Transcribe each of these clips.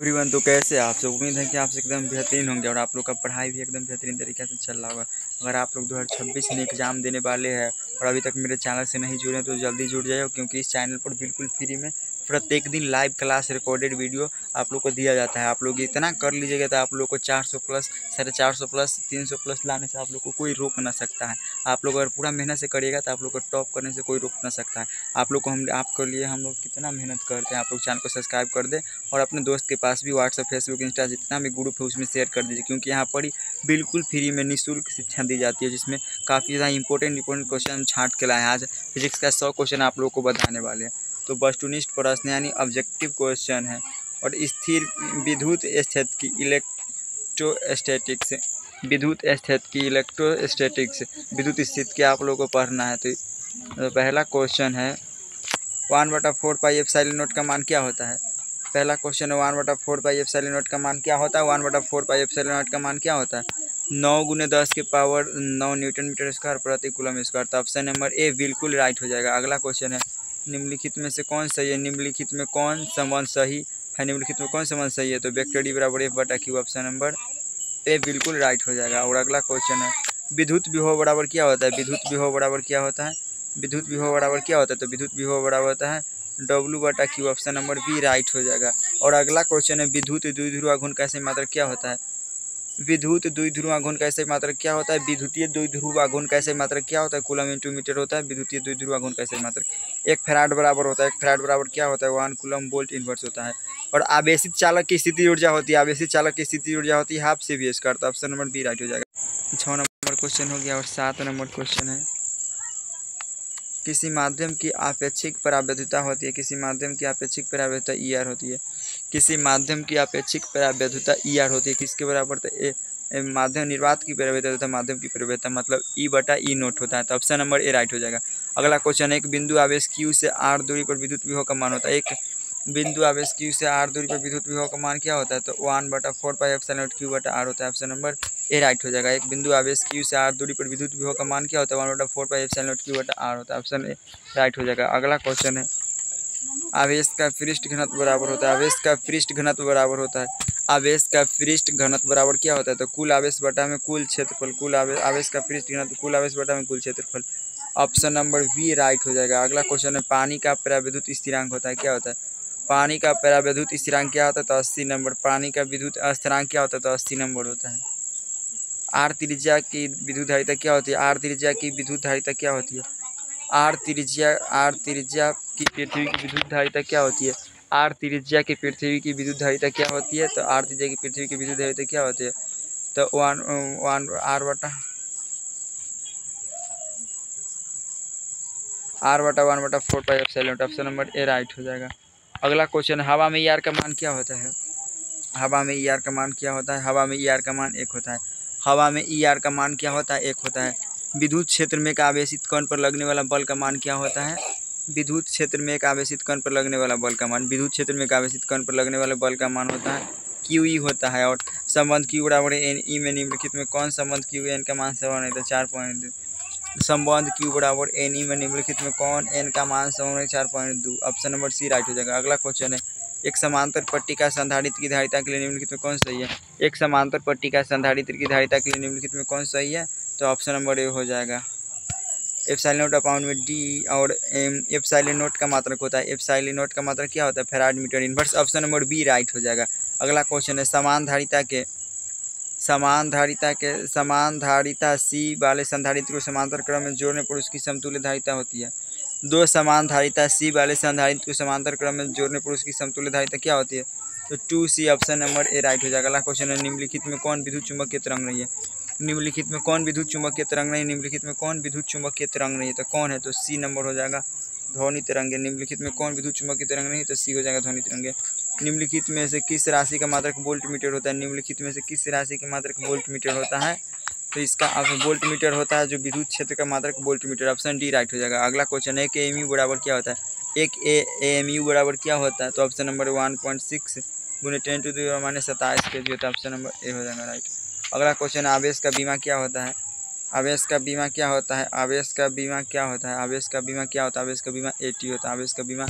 Everyone, तो कैसे आप सब। उम्मीद है कि आप एकदम बेहतरीन होंगे और आप लोग का पढ़ाई भी एकदम बेहतरीन तरीके से चल रहा होगा। अगर आप लोग 2026 में एग्ज़ाम देने वाले हैं और अभी तक मेरे चैनल से नहीं जुड़े तो जल्दी जुड़ जाइए, क्योंकि इस चैनल पर बिल्कुल फ्री में प्रत्येक दिन लाइव क्लास रिकॉर्डेड वीडियो आप लोग को दिया जाता है। आप लोग इतना कर लीजिएगा तो आप लोग को 400 प्लस, 450 प्लस, 300 प्लस लाने से आप लोग को कोई रोक ना सकता है। आप लोग अगर पूरा मेहनत से करिएगा तो आप लोग को टॉप करने से कोई रोक ना सकता है। आप लोग को आपके लिए हम लोग कितना मेहनत करते हैं। आप लोग चैनल को सब्सक्राइब कर दें और अपने दोस्त के पास भी व्हाट्सएप, फेसबुक, इंस्टा जितना भी ग्रुप है उसमें शेयर कर दीजिए, क्योंकि यहाँ पर ही बिल्कुल फ्री में निःशुल्क शिक्षा दी जाती है, जिसमें काफ़ी ज़्यादा इंपॉर्टेंट क्वेश्चन छांट के लाए हैं। आज फिजिक्स का 100 क्वेश्चन आप लोग को बताने वाले हैं। तो वस्तुनिष्ठ प्रश्न यानी ऑब्जेक्टिव क्वेश्चन है। और स्थिर विद्युत स्थितिकी इलेक्ट्रोस्टैटिक्स, विद्युत स्थितिकी आप लोगों को पढ़ना है। तो पहला क्वेश्चन है 1/4πε0 का मान क्या होता है। पहला क्वेश्चन है 1/4πε0 का मान क्या होता है। 1/4πε0 का मान क्या होता है? 9 × 10⁹ न्यूटन मीटर स्क्वायर प्रति कूलम स्क्वायर। तो ऑप्शन नंबर ए बिल्कुल राइट हो जाएगा। अगला क्वेश्चन है निम्नलिखित में से कौन सही है। निम्नलिखित में कौन संबंध सही है। निम्नलिखित में कौन संबंध सही है? तो वेक्टर डी बराबर F/Q। ऑप्शन नंबर ए बिल्कुल राइट हो जाएगा। और अगला क्वेश्चन है विद्युत विभव बराबर क्या होता है। विद्युत विभव बराबर क्या होता है? विद्युत विभव बराबर क्या होता है? तो विद्युत विभव बराबर होता है W/Q। Option number B right हो जाएगा। और अगला क्वेश्चन है विद्युत द्विध्रुव आघूर्ण का सही मात्रक क्या होता है। विद्युत द्विध्रुव आघूर्ण का सही मात्रक क्या होता है? विद्युतीय द्विध्रुव आघूर्ण का सही मात्रक क्या होता है? कूलम इंटू मीटर होता है विद्युतीय द्विध्रुव आघूर्ण का सही मात्रक। 1 फैराड बराबर होता है। 1 फैराड बराबर क्या होता है? 1 कूलम वोल्ट इनवर्स होता है। और आवेशित चालक की स्थिति ऊर्जा होती है। आवेशित चालक की स्थिति ऊर्जा होती है हाफ CV²। तो ऑप्शन नंबर बी राइट हो जाएगा। 6 नंबर क्वेश्चन हो गया। और 7 नंबर क्वेश्चन है किसी माध्यम की आपेक्षिक परावैद्युता होती है। किसी माध्यम की आपेक्षिक परावैद्युता ER होती है। किसी माध्यम की आपेक्षिक परावैद्युता ER होती है किसके बराबर? तो माध्यम निर्वात की परावैद्युता तथा माध्यम की परावैद्युता मतलब E/E0 होता है। तो ऑप्शन नंबर ए राइट हो जाएगा। अगला क्वेश्चन है एक बिंदु आवेश Q से R दूरी पर विद्युत विभव का मान होता है। एक बिंदु आवेश Q से R दूरी पर विद्युत विभव का मान क्या होता है? तो 1/4πε0 Q/R होता है। ऑप्शन नंबर ए राइट हो जाएगा। एक बिंदु आवेश Q से R दूरी पर विद्युत विभव का मान क्या होता है? 1/4πε0 Q/R होता है। ऑप्शन ए राइट हो जाएगा। अगला क्वेश्चन है आवेश का पृष्ठ घनत्व बराबर होता है। आवेश का पृष्ठ घनत्व बराबर होता है। आवेश का पृष्ठ घनत्व बराबर क्या होता है? तो कुल आवेश बटा में कुल क्षेत्रफल। कुल आवेश का पृष्ठ घनत्व कुल आवेश बटा में कुल क्षेत्रफल। ऑप्शन नंबर बी राइट हो जाएगा। अगला क्वेश्चन है पानी का परावैद्युत स्थिरांक होता है क्या होता है? पानी का परावैद्युत स्थिरांक क्या होता है? तो 80 नंबर। पानी का विद्युत स्थिरांक क्या होता है? तो 80 नंबर होता है। आर त्रिज्या की विद्युत धारिता क्या होती है? आर त्रिज्या की विद्युत धारिता क्या होती है? आर त्रिज्या की पृथ्वी की विद्युत धारिता क्या होती है? आर त्रिज्या की पृथ्वी की विद्युत धारिता क्या होती है? तो आर त्रिज्या की पृथ्वी की विद्युत धारिता क्या होती है? तो R/1/4πε0। Option number A right हो जाएगा। अगला क्वेश्चन हवा में ER का मान क्या होता है? हवा में ER का मान क्या होता है? हवा में ER का मान 1 होता है। हवा में ER का मान क्या होता है? 1 होता है। विद्युत क्षेत्र में एक आवेशित कण पर लगने वाला बल का मान क्या होता है? विद्युत क्षेत्र में एक आवेशित कण पर लगने वाला बल का मान, विद्युत क्षेत्र में एक आवेशित कण पर लगने वाले बल का मान होता है QE होता है। और संबंध Q बराबर NE में निम्नलिखित में कौन संबंध QN का मान समान है? तो 4.2। संबंध Q बराबर NE में निम्नलिखित में कौन N का मान समान है? 4.2। ऑप्शन नंबर सी राइट हो जाएगा। अगला क्वेश्चन है एक समांतर पट्टिका संधारित्र की धारिता के लिए निम्नलिखित में कौन सही है? एक समांतर पट्टिका संधारित्र की धारिता के लिए निम्नलिखित में कौन सही है? तो ऑप्शन नंबर ए हो जाएगा। ε0 में D और ε0 का मात्रक होता है। ε0 का मात्रक क्या होता है? Farad metre inverse. Option number B right हो जाएगा। अगला क्वेश्चन है समान धारिता C वाले संधारित्र को समांतर क्रम में जोड़ने पर उसकी समतुल्य धारिता होती है। दो समान धारिता C वाले संधारित्र को समांतर क्रम में जोड़ने पर उसकी समतुल्य धारिता क्या होती है? तो 2C। Option number A right हो जाएगा। अगला क्वेश्चन है निम्नलिखित में कौन विद्युत चुम्बकीय तरंग नहीं है? निम्नलिखित में कौन विद्युत चुम्बकीय तरंग नहीं? निम्नलिखित में कौन विद्युत चुम्बकीय तरंग नहीं है? तो कौन है? तो C नंबर हो जाएगा ध्वनि तरंगे। निम्नलिखित में कौन विद्युत चुम्बकीय तरंग नहीं? तो C हो जाएगा ध्वनि तरंगे। निम्नलिखित में से किस राशि का मात्रक वोल्ट मीटर होता है? निम्नलिखित में से किस राशि का मात्रक वोल्ट मीटर होता है? तो इसका वोल्ट मीटर होता है जो विद्युत क्षेत्र का मात्रक volt meter. Option D right हो जाएगा। अगला क्वेश्चन है एक AMU बराबर क्या होता है? एक AMU बराबर क्या होता है? तो ऑप्शन नंबर 1.6 × 10⁻27 kg होता है। ऑप्शन नंबर ए हो जाएगा राइट। अगला क्वेश्चन आवेश का बीमा क्या होता है? आवेश का बीमा क्या होता है? आवेश का बीमा क्या होता है? आवेश का बीमा क्या होता है? आवेश का बीमा AT होता है। आवेश का बीमा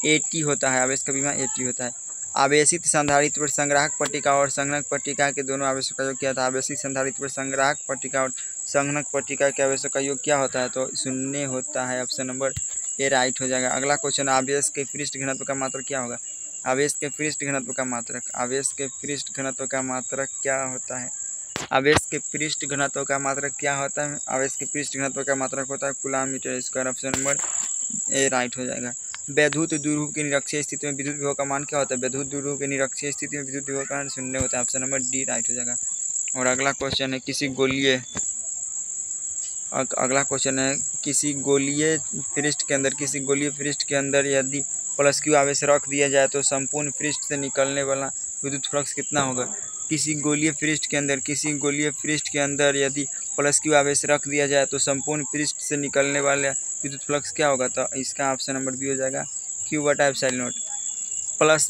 AT होता है। आवेश का बीमा AT होता है। आवेशित संधारित्र पर संग्राहक पट्टिका और संघनक पट्टिका के दोनों आवेशों का योग क्या था। आवेशित संधारित्र पर संग्राहक पट्टिका और संघनक पट्टिका के आवेशों का योग क्या होता है, तो शून्य होता है। ऑप्शन नंबर ए राइट हो जाएगा। अगला क्वेश्चन, आवेश के पृष्ठ घनत्व का मात्रक क्या होगा। आवेश के पृष्ठ घनत्व का मात्रक, आवेश के पृष्ठ घनत्व का मात्रक क्या होता है। आवेश के पृष्ठ घनत्व का मात्रक क्या होता है। आवेश के पृष्ठ घनत्व का मात्रक होता है coulomb metre square. Option number A right हो जाएगा। वैद्युत द्विध्रुव की निरक्षीय स्थिति में विद्युत विभव का मान क्या होता है। वैद्युत द्विध्रुव की निरक्षीय स्थिति में विद्युत विभव का मान शून्य होता है। ऑप्शन नंबर डी राइट हो जाएगा। और अगला क्वेश्चन है, किसी गोलीय पृष्ठ के अंदर यदि प्लस क्यू आवेश रख दिया जाए तो संपूर्ण पृष्ठ से निकलने वाला विद्युत फ्लक्स कितना होगा। किसी गोलीय पृष्ठ के अंदर यदि प्लस क्यू आवेश रख दिया जाए तो संपूर्ण पृष्ठ से निकलने वाला विद्युत फ्लक्स क्या होगा, तो इसका ऑप्शन नंबर बी हो जाएगा Q/ε0। प्लस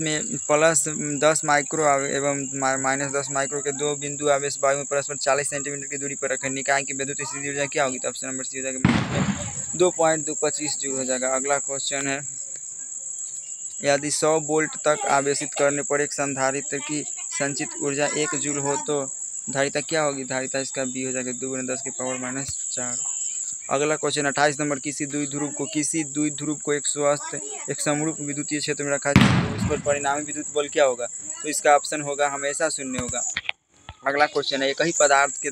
10 माइक्रो एवं -10 माइक्रो के दो बिंदु आवेश वायु में परस्पर 40 सेंटीमीटर की दूरी पर रखें। निकाय की विद्युत स्थिति ऊर्जा क्या होगी, तो ऑप्शन नंबर सी हो जाएगा 2.225 जूल हो जाएगा। अगला क्वेश्चन है, यदि 100 वोल्ट तक आवेशित करने पर एक संधारित्र की संचित ऊर्जा 1 जूल हो तो धारिता क्या होगी। धारिता इसका बी हो जाएगा 2 × 10⁻⁴। अगला क्वेश्चन 28 नंबर, किसी द्विध्रुव को एक समरूप विद्युतीय क्षेत्र में रखा जाए तो उस पर परिणामी विद्युत बल क्या होगा, तो इसका ऑप्शन होगा हमेशा शून्य होगा। अगला क्वेश्चन है, एक ही पदार्थ के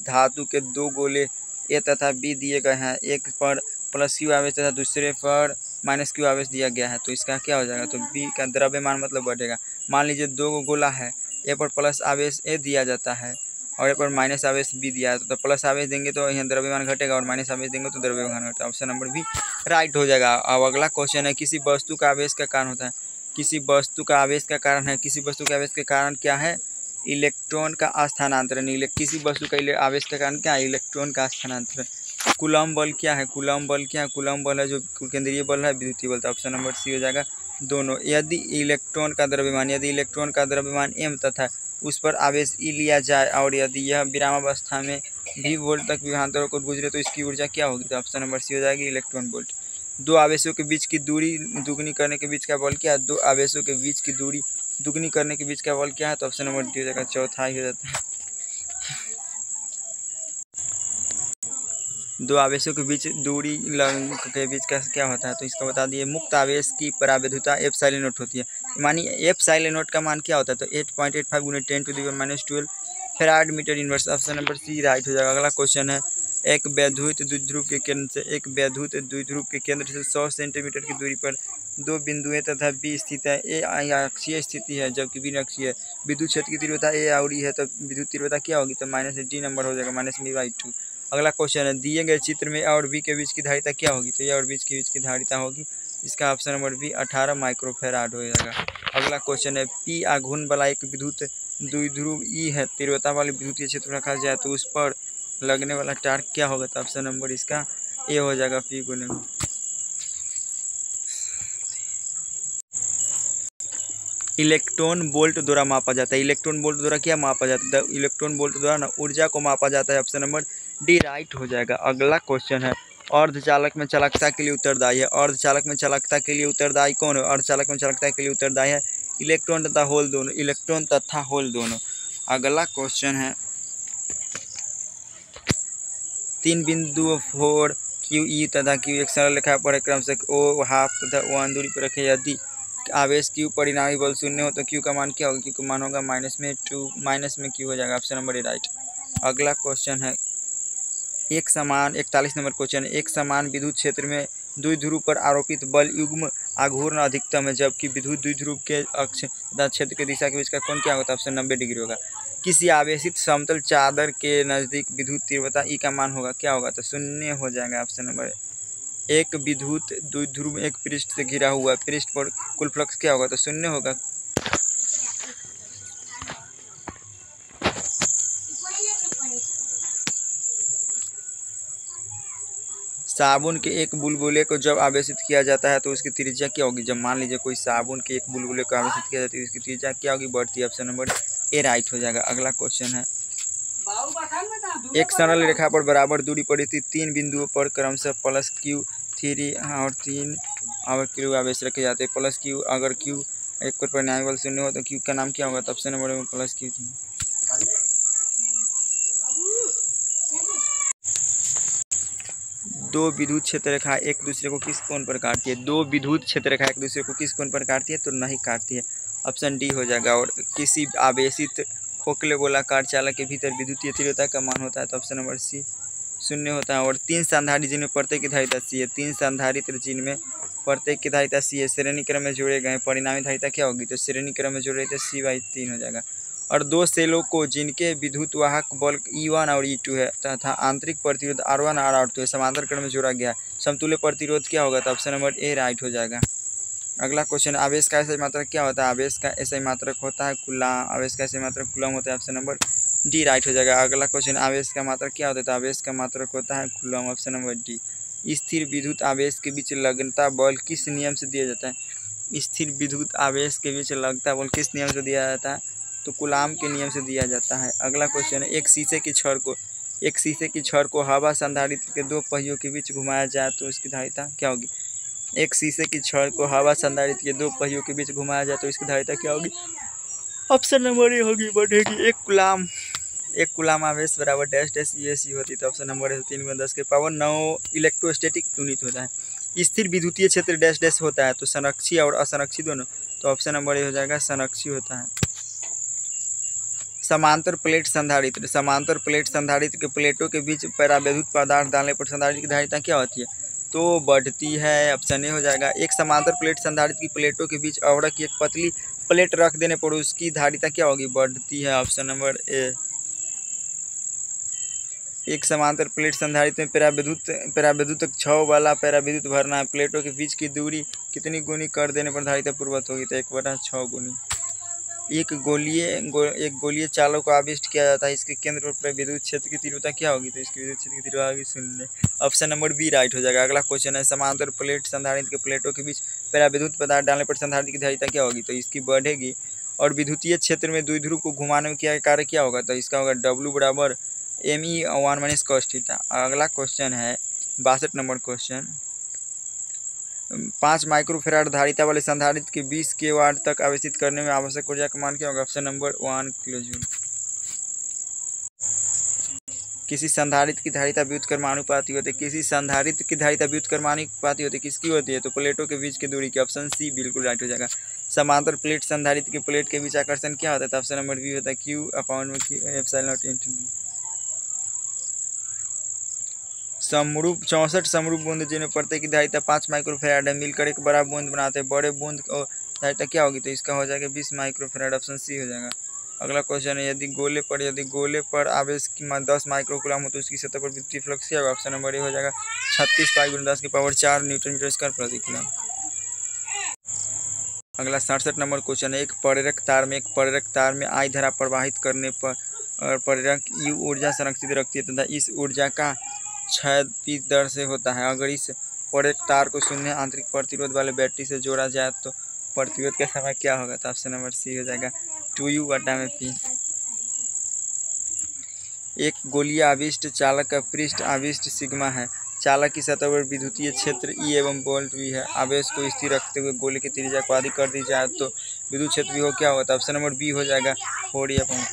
धातु के दो गोले ए तथा बी दिए गए हैं। एक पर प्लस क्यू आवेश तथा दूसरे पर माइनस क्यू आवेश दिया गया है, तो इसका क्या हो जाएगा, तो बी का द्रव्यमान मतलब बढ़ेगा। मान लीजिए दो गोला है, ए पर प्लस आवेश ए दिया जाता है और ए पर माइनस आवेश बी दिया है, तो प्लस आवेश देंगे तो यहाँ द्रव्यमान घटेगा और माइनस आवेश देंगे तो द्रव्यमान घटेगा। ऑप्शन नंबर बी राइट हो जाएगा। अब अगला क्वेश्चन है, किसी वस्तु का आवेश का कारण होता है। किसी वस्तु का आवेश का कारण क्या है, इलेक्ट्रॉन का स्थानांतरण। किसी वस्तु का आवेश का कारण क्या है, इलेक्ट्रॉन का स्थानांतरण। कूलम बल क्या है, कूलम बल है जो केंद्रीय बल है, विद्युतीय बल। ऑप्शन नंबर सी हो जाएगा दोनों। यदि इलेक्ट्रॉन का द्रव्यमान m तथा उस पर आवेश E लिया जाए और यदि यह विरामावस्था में v वोल्ट तक विभवांतर होकर गुजरे तो इसकी ऊर्जा क्या होगी, तो ऑप्शन नंबर सी हो जाएगी इलेक्ट्रॉन वोल्ट। दो आवेशों के बीच की दूरी दुगनी करने के बीच का बल क्या है। दो आवेशों के बीच की दूरी दुगनी करने के बीच का बल क्या है, तो ऑप्शन नंबर डी हो जाएगा चौथा ही हो जाता है। दो आवेशों के बीच दूरी के बीच का क्या होता है, तो इसका बता दिए। मुक्त आवेश की परावैद्युता ε0 होती है। मानिए ε0 का मान क्या होता है, तो 8.85 × 10⁻12 farad metre inverse. Option number C right हो जाएगा। अगला क्वेश्चन है, एक वैद्युत द्विध्रुव के केंद्र से 100 सेंटीमीटर की दूरी पर दो बिंदुएं तथा बी स्थित है। ए अक्षीय स्थिति है जबकि बी अक्षीय है। विद्युत क्षेत्र की तीव्रता ए और ई है, तो विद्युत तीव्रता क्या होगी, तो -d नंबर हो जाएगा -b/2। अगला क्वेश्चन है, दिए गए चित्र में ए और बी के बीच की धारिता क्या होगी, तो ए और बी के बीच की धारिता होगी, इसका ऑप्शन नंबर बी 18 माइक्रोफैराड हो जाएगा। अगला क्वेश्चन है, पी आघूर्ण वाला एक विद्युत द्विध्रुव ई है, तीव्रता वाले विद्युतीय क्षेत्र रखा जाए तो उस पर लगने वाला टार्क क्या होगा, तो ऑप्शन नंबर इसका ए हो जाएगा पी गुने। इलेक्ट्रॉन वोल्ट द्वारा मापा जाता है। इलेक्ट्रॉन वोल्ट द्वारा क्या मापा जाता है, इलेक्ट्रॉन वोल्ट द्वारा ना ऊर्जा को मापा जाता है। ऑप्शन नंबर डी राइट हो जाएगा। अगला क्वेश्चन है, अर्धचालक में चालकता के लिए उत्तरदायी है। अर्धचालक में चालकता के लिए उत्तरदायी कौन है, अर्धचालक में चालकता के लिए उत्तरदायी है इलेक्ट्रॉन तथा होल दोनों। अगला क्वेश्चन है, तीन बिंदुओं 4 QE तथा Q एक सरल रेखा पर क्रम से O½ तथा O1 दूरी पर रखे। यदि आवेश Q परिणामी बल शून्य हो तो Q का मान क्या होगा, Q का मान होगा माइनस में Q हो जाएगा। Option number A right. अगला क्वेश्चन है, 41 नंबर क्वेश्चन है, एक समान विद्युत क्षेत्र में द्विध्रुव पर आरोपित बल युग्म आघूर्ण अधिकतम है जबकि विद्युत द्विध्रुव के अक्ष तथा क्षेत्र के दिशा के बीच का कोण क्या होता है, ऑप्शन 90 डिग्री होगा। किसी आवेशित समतल चादर के नज़दीक विद्युत तीव्रता ई का मान होगा क्या होगा, तो शून्य हो जाएगा। ऑप्शन नंबर एक विद्युत द्विध्रुव एक पृष्ठ से घिरा हुआ पृष्ठ पर कुल फ्लक्स क्या होगा, तो शून्य होगा। साबुन के एक बुलबुले को जब आवेशित किया जाता है तो उसकी त्रिज्या क्या होगी। जब मान लीजिए कोई साबुन के एक बुलबुले को आवेशित किया जाता है उसकी त्रिज्या क्या होगी, बढ़ती है। ऑप्शन नंबर ए राइट हो जाएगा। अगला क्वेश्चन है, एक सरल रेखा पर बराबर दूरी पर स्थित तीन बिंदुओं पर क्रमशः +Q3 और 3 अगर क्यू आवेश रखे जाते हैं, प्लस क्यू, अगर क्यू एक कोण पर न्याय बल शून्य हो तो क्यू का नाम क्या होगा? तो ऑप्शन नंबर में प्लस क्यू थी। दो विद्युत क्षेत्र रेखा एक दूसरे को किस कोण पर काटती है? दो विद्युत क्षेत्र रेखा एक दूसरे को किस कोण पर काटती है? तो नहीं काटती है, ऑप्शन डी हो जाएगा। और किसी आवेशित खोखले गोलाकार चालक के भीतर विद्युतीय तीव्रता का मान होता है? तो ऑप्शन नंबर सी 0 होता है। और 3 संधारित्र जिनमें प्रत्येक की धारिता सी है, 3 संधारित्र जिनमें प्रत्येक की धारिता सी है, श्रेणी क्रम में जोड़े गए, परिणामी धारिता क्या होगी? तो श्रेणी क्रम में जोड़े तो C/3 हो जाएगा। और दो सेलों को जिनके विद्युत वाहक बल E1 और E2 है तथा आंतरिक प्रतिरोध R1 और R2 है, समांतर क्रम में जोड़ा गया है, समतुल्य प्रतिरोध क्या होगा? तो ऑप्शन नंबर ए राइट हो जाएगा। अगला क्वेश्चन, आवेश का SI मात्रक क्या होता है? आवेश का SI मात्रक होता है कूलम। आवेश का SI मात्रक कूलम होता है, ऑप्शन नंबर डी राइट हो जाएगा। अगला क्वेश्चन, आवेश का मात्रक क्या होता है? तो आवेश का मात्रक होता है कूलम, ऑप्शन नंबर डी। स्थिर विद्युत आवेश के बीच लगता बल किस नियम से दिया जाता है? स्थिर विद्युत आवेश के बीच लगता बल किस नियम से दिया जाता है? तो कूलम के नियम से दिया जाता है। अगला क्वेश्चन है, एक शीशे की छड़ को हवा संधारित्र के दो पहियों के बीच घुमाया जाए तो इसकी धारिता क्या होगी? एक शीशे की छड़ को हवा संधारित्र के दो पहियों के बीच घुमाया जाए तो इसकी धारिता क्या होगी? ऑप्शन नंबर ए होगी, बढ़ेगी। एक कूलम आवेश बराबर डैश डैश ESC होती है, तो ऑप्शन नंबर है 3 × 10⁻9 इलेक्ट्रोस्टैटिक यूनिट होता है। स्थिर विद्युतीय क्षेत्र डैश डैश होता है, तो संरक्षी और असंरक्षी दोनों, तो ऑप्शन नंबर ए हो जाएगा, संरक्षी होता है। समांतर प्लेट संधारित्र के प्लेटों के बीच परावैद्युत पदार्थ डालने पर संधारित्र की धारिता क्या होती है? तो बढ़ती है, ऑप्शन ए हो जाएगा। एक समांतर प्लेट संधारित्र की प्लेटों के बीच अवरक की एक पतली प्लेट रख देने पर उसकी धारिता क्या होगी? बढ़ती है, ऑप्शन नंबर ए। एक समांतर प्लेट संधारित्र में परावैद्युत छव वाला परावैद्युत भरना है, प्लेटों के बीच की दूरी कितनी गुनी कर देने पर धारिता पूर्ववत होगी? तो 1/6 गुनी। एक गोलीय चालक को आविष्ट किया जाता है, इसके केंद्र पर विद्युत क्षेत्र की तीव्रता क्या होगी? तो इसकी विद्युत क्षेत्र की तीव्रता होगी 0, ऑप्शन नंबर बी राइट हो जाएगा। अगला क्वेश्चन है, समांतर प्लेट संधारित्र के प्लेटों के बीच परावैद्युत पदार्थ डालने पर संधारित्र की धारिता क्या होगी? तो इसकी बढ़ेगी। और विद्युतीय क्षेत्र में द्विध्रुव को घुमाने में क्या कार्य क्या होगा? तो इसका होगा W बराबर ME1 - cos थीटा। अगला क्वेश्चन है 62 नंबर क्वेश्चन, 5 माइक्रोफैराड धारिता वाले संधारित्र के 20 kW तक आवेशित करने में आवश्यक ऊर्जा का मान क्या होगा? Option number 1 kilojoule. किसी संधारित्र की धारिता व्युत्क्रमानुपाती होती है, किसी संधारित्र की धारिता व्युत्क्रमानुपाती होती है, किसकी होती है? तो प्लेटों के बीच की दूरी की, ऑप्शन सी बिल्कुल राइट हो जाएगा। समांतर प्लेट संधारित्र की प्लेट के बीच आकर्षण क्या होता है? तो ऑप्शन नंबर बी होता है Q/ε/. समरूप 64 समरूप बूंद जिनमें प्रत्येक की धारिता 5 माइक्रोफैराड है मिलकर एक बड़ा बूंद बनाते हैं, बड़े बूंद और धारिता क्या होगी? तो इसका हो जाएगा 20 माइक्रोफैराड, ऑप्शन सी हो जाएगा। अगला क्वेश्चन है, यदि गोले पर आवेश की 10 माइक्रोकूलम हो तो उसकी सतह पर विद्युतीय फ्लक्स क्या होगा? ऑप्शन नंबर ए हो जाएगा 36 π × 10⁴ न्यूटन मीटर स्क्वायर प्रति कूलम। अगला 67 नंबर क्वेश्चन है, एक प्रेरक तार में I धारा प्रवाहित करने पर प्रेरक U ऊर्जा संरक्षित रखती है तथा इस ऊर्जा का क्षय p दर से होता है। अगर इस प्रेरक तार को शून्य आंतरिक प्रतिरोध वाले बैटरी से जोड़ा जाए तो प्रतिरोध के समय क्या होगा? तो ऑप्शन नंबर सी हो जाएगा 2U/p। एक गोलीय आविष्ट चालक का पृष्ठ आविष्ट सिग्मा है, चालक की सतह पर विद्युतीय क्षेत्र E एवं वोल्ट V है। आवेश को स्थिर रखते हुए गोले की त्रिज्या को अधिक कर दी जाए तो विद्युत क्षेत्र V हो क्या होगा? तो ऑप्शन नंबर बी हो जाएगा 4/2।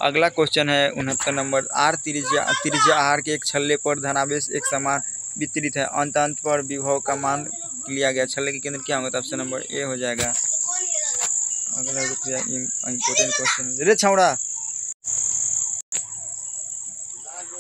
अगला क्वेश्चन है 69 नंबर, त्रिज्या R के एक छल्ले पर धनावेश एक समान वितरित है, अंत पर विभव का मान लिया गया, छल्ले के केंद्र क्या होगा? तो ऑप्शन नंबर ए हो जाएगा। अगला इम्पोर्टेंट क्वेश्चन रे छौड़ा।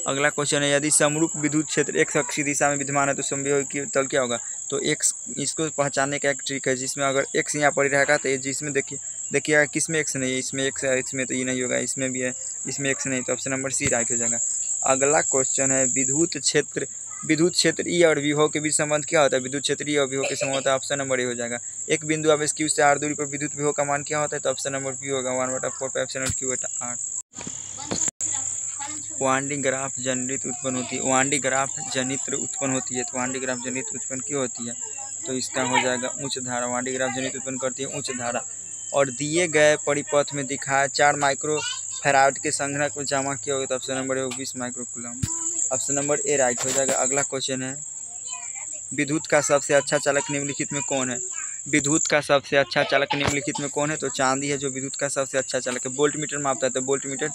अगला क्वेश्चन है, यदि समरूप विद्युत क्षेत्र x अक्षीय दिशा में विद्यमान है तो समविभव की तल क्या होगा? तो x, इसको पहचानने का एक ट्रिक है, जिसमें अगर x यहाँ पर रहेगा तो जिसमें देखिएगा किसमें x नहीं है, इसमें x है, इसमें तो ये नहीं होगा, इसमें भी है, इसमें x नहीं, तो ऑप्शन नंबर सी राइट हो जाएगा। अगला क्वेश्चन है, विद्युत क्षेत्र E और विभव के बीच संबंध क्या होता है? विद्युत क्षेत्र E और विभव के संबंध होता है, ऑप्शन नंबर ए हो जाएगा। एक बिंदु आवेश Q से R दूरी पर विद्युत विभव का मान क्या होता है? तो ऑप्शन नंबर बी होगा 1/4πε/Q/R। वांडी ग्राफ जनित्र उत्पन्न होती है, वांडी ग्राफ जनित्र उत्पन्न होती है, तो वांडी ग्राफ जनित्र उत्पन्न क्यों होती है? तो इसका हो जाएगा उच्च धारा। वांडी ग्राफ जनित्र उत्पन्न करती है उच्च धारा। और दिए गए परिपथ में दिखाया 4 माइक्रोफैराड के संघनक में जमा किया होगा, तो option number 20 microcoulomb, option number A right हो जाएगा। अगला क्वेश्चन है विद्युत का सबसे अच्छा चालक निम्नलिखित में कौन है? विद्युत का सबसे अच्छा चालक निम्नलिखित में कौन है? तो चांदी है जो विद्युत का सबसे अच्छा चालक है। वोल्ट मीटर मापता है तो वोल्ट मीटर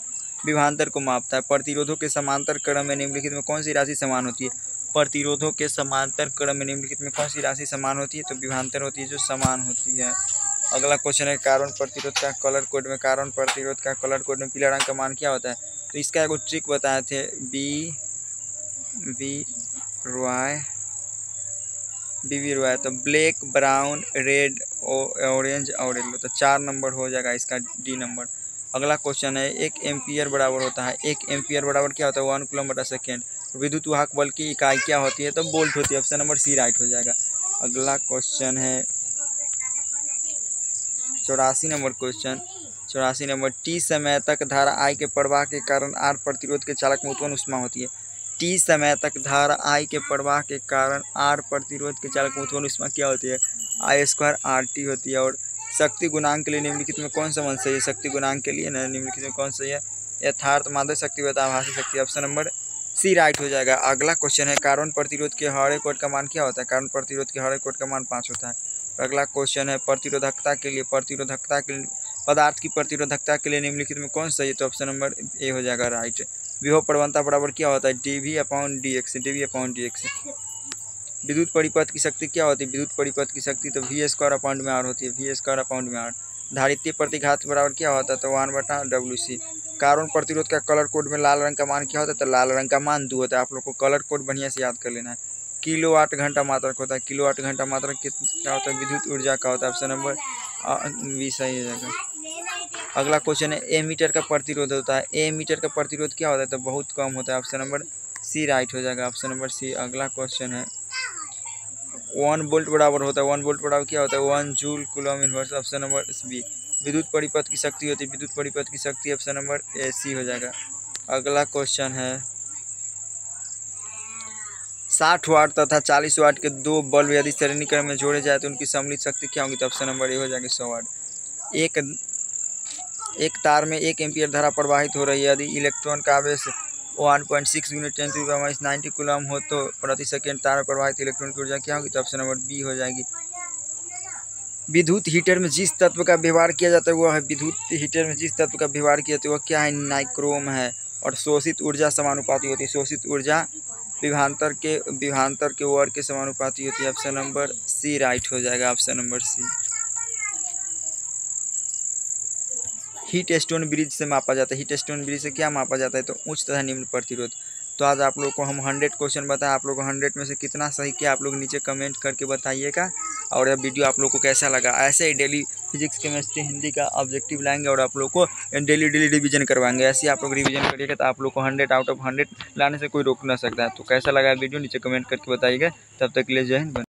विभवांतर को मापता है। प्रतिरोधों के समांतर क्रम में निम्नलिखित में कौन सी राशि समान होती है? प्रतिरोधों के समांतर क्रम में निम्नलिखित में कौन सी राशि समान होती है? तो विभवांतर होती है जो समान होती है। अगला क्वेश्चन है कार्बन प्रतिरोध का कलर कोड में, कार्बन प्रतिरोध का कलर कोड में पीला रंग का मान क्या होता है? तो इसका एक ट्रिक बताए थे, BV रॉय, तो ब्लैक, ब्राउन, रेड, ऑरेंज और येलो, तो 4 नंबर हो जाएगा इसका, डी नंबर। अगला क्वेश्चन है 1 एम्पियर बराबर होता है, 1 एम्पियर बराबर क्या होता है? 1 कूलम बटा सेकेंड। विद्युत वाहक बल की इकाई क्या होती है? तो वोल्ट होती है। ऑप्शन नंबर सी राइट हो जाएगा। अगला क्वेश्चन है 84 नंबर क्वेश्चन, 84 नंबर, टी समय तक धारा आई के प्रवाह के कारण आर प्रतिरोध के चालक में उत्पन्न ऊष्मा होती है। टी समय तक धारा आई के प्रवाह के कारण आर प्रतिरोध के चालक में उत्पन्न ऊष्मा क्या होती है? I² RT होती है। और शक्ति गुणांक के लिए निम्नलिखित में कौन सा मान सही है? शक्ति गुणांक के लिए ना निम्नलिखित में कौन सही है? यथार्थ माध्य शक्ति बता आभासी शक्ति। ऑप्शन नंबर सी राइट हो जाएगा। अगला क्वेश्चन है कार्बन प्रतिरोध के हरे कोड का मान क्या होता है? कार्बन प्रतिरोध के हरे कोड का मान 5 होता है। अगला क्वेश्चन है प्रतिरोधकता के लिए, पदार्थ की प्रतिरोधकता के लिए निम्नलिखित में कौन सही है? तो ऑप्शन नंबर ए हो जाएगा राइट। विभव प्रवणता बराबर क्या होता है? dV/dx। विद्युत परिपथ की शक्ति क्या होती है? विद्युत परिपथ की शक्ति तो V² होती है, V²/R। धारित्य प्रतिघात बराबर क्या होता है? तो 1/WC। कार्बन प्रतिरोध का कलर कोड में लाल रंग का मान क्या होता है? तो लाल रंग का मान 2 होता है। आप लोग को कलर कोड बढ़िया से याद कर लेना है। किलोवाट घंटा मात्रक होता है, किलोवाट घंटा मात्रक क्या होता है? विद्युत ऊर्जा का होता है। ऑप्शन नंबर बी सही हो जाएगा। अगला क्वेश्चन है ए मीटर का प्रतिरोध होता है, ए मीटर का प्रतिरोध क्या होता है? तो बहुत कम होता है। ऑप्शन नंबर सी राइट हो जाएगा। Option number C. अगला क्वेश्चन है 1 वोल्ट बराबर होता है, 1 वोल्ट बराबर क्या होता है? 1 joule coulomb inverse. Option number B. विद्युत परिपथ की शक्ति होती है, विद्युत परिपथ की शक्ति ऑप्शन नंबर ए सी हो जाएगा। अगला क्वेश्चन है 60 वाट तथा 40 वाट के 2 बल्ब यदि श्रेणी क्रम में जोड़े जाए तो उनकी सम्मिलित शक्ति क्या होगी? तो ऑप्शन नंबर ए हो जाएगी 100 वाट। एक तार में 1 एम्पियर धारा प्रवाहित हो रही है, यदि इलेक्ट्रॉन का आवेश 1.6 × 10⁻90 कूलम हो तो प्रति सेकेंड तार में प्रवाहित इलेक्ट्रॉन की ऊर्जा क्या होगी? तो ऑप्शन नंबर बी हो जाएगी। विद्युत हीटर में जिस तत्व का व्यवहार किया जाता है वह है, विद्युत हीटर में जिस तत्व का व्यवहार किया जाता है वह क्या है? नाइक्रोम है। और शोषित ऊर्जा समानुपाती होती है, शोषित ऊर्जा विभवांतर के वर्ग के समानुपाती होती है। ऑप्शन नंबर सी राइट हो जाएगा। Option number C. Wheatstone bridge से मापा जाता है, हीट स्टोन ब्रिज से क्या मापा जाता है? तो उच्च तथा निम्न प्रतिरोध। तो आज आप लोग को हम 100 क्वेश्चन बताएं, आप लोग को 100 में से कितना सही किया आप लोग नीचे कमेंट करके बताइएगा। और यह वीडियो आप लोग को कैसा लगा? ऐसे ही डेली फिजिक्स, केमिस्ट्री, हिंदी का ऑब्जेक्टिव लाएंगे और आप लोग को डेली रिवीजन करवाएंगे। ऐसे ही आप लोग रिवीजन करिएगा तो आप लोग को 100 आउट ऑफ 100 लाने से कोई रोक ना सकता है। तो कैसा लगा वीडियो नीचे कमेंट करके बताइएगा। तब तक के लिए जय हिंद।